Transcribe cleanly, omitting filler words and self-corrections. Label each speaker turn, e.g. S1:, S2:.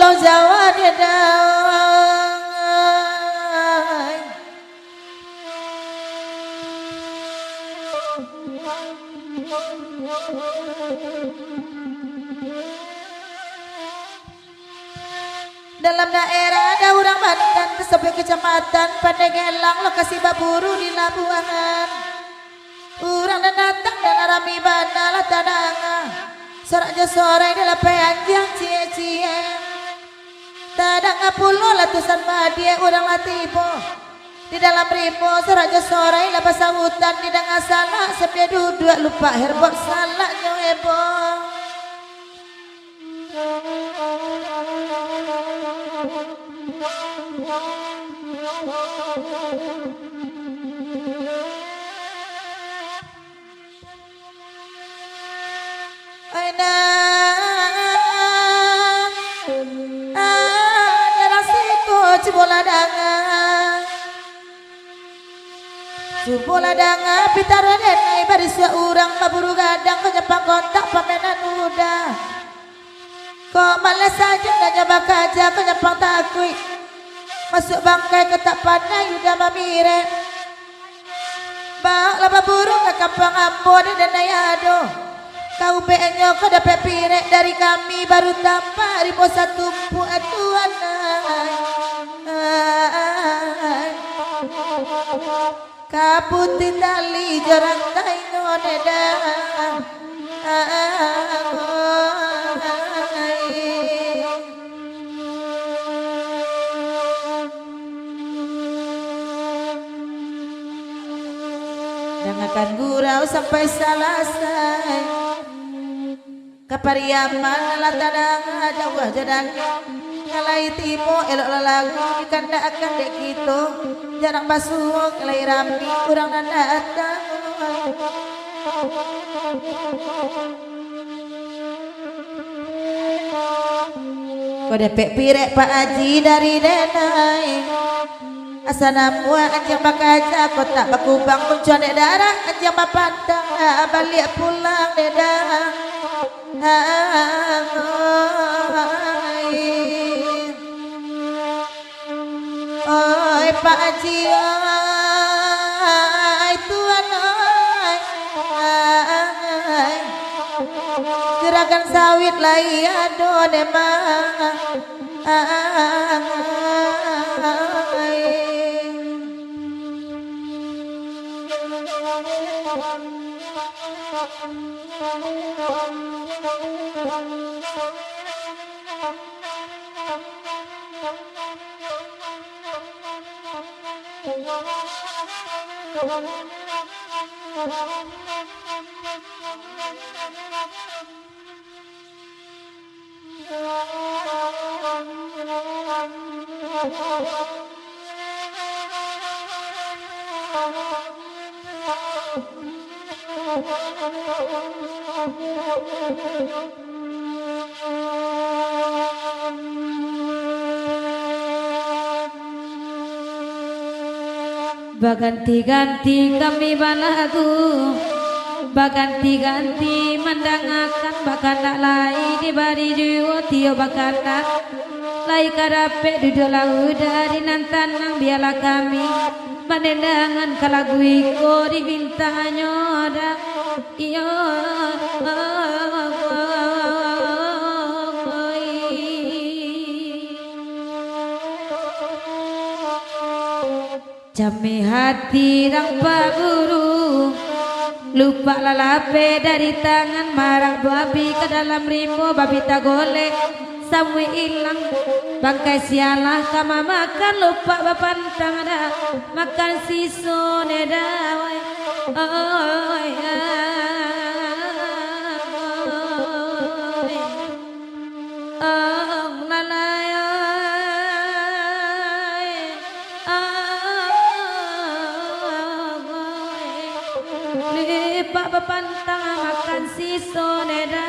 S1: Pulau Jawa dedang dalam daerah ada orang Banten ke sebuah kecamatan Pandegelang lokasi Baburu di Labuan orang dan datang dan arami banalah tadanga soraknya sore di lapean yang cie-cie tadanga puluh latusan madie orang latibo di dalam ribu soraknya sore lepas hutan di danga salah sepi duduk lupa herbot salah nyoebo Bola danga pitaran enai baris ya urang paburu gadang ke Jepang kontak pamenan udah kok malas saja nanya bakaja ke Jepang takui masuk bangkai ke tak pandai udah mamire bak laba burung ke kampung Ambon dan Nayado kau benyo ke dapat pirek dari kami baru tanpa ribu satu puatuan kaputi tali jarang kaino nedang dengarkan gurau sampai selesai kapariaman latadang jauh jadang ngalai tipu elok lelagu ikan dak akan dek gitu jarang basuh ngalai rapi kurang dan datang kode pek pirek Pak Haji dari denai asana mua anjang bakaja kota bakubang muncul dek darah anjang bapandang balik pulang dedang oi Pak Haji oi tuan oi gerakan sawit lai aduh demang
S2: Baganti-ganti kami balagu baganti-ganti mendangakan bahkan tak lai di bari duo tio bahkan tak lai karape duduk lau dari nantanang biarlah kami mendendangan kalagu iko di bintang nyoda iyo Jami hati rang paburu lupa lalape dari tangan marah babi ke dalam rimbo babi tak golek samui hilang bangkai sialah kama makan lupa bapantang ada makan siso nedawai Pak bapantang makan siso neda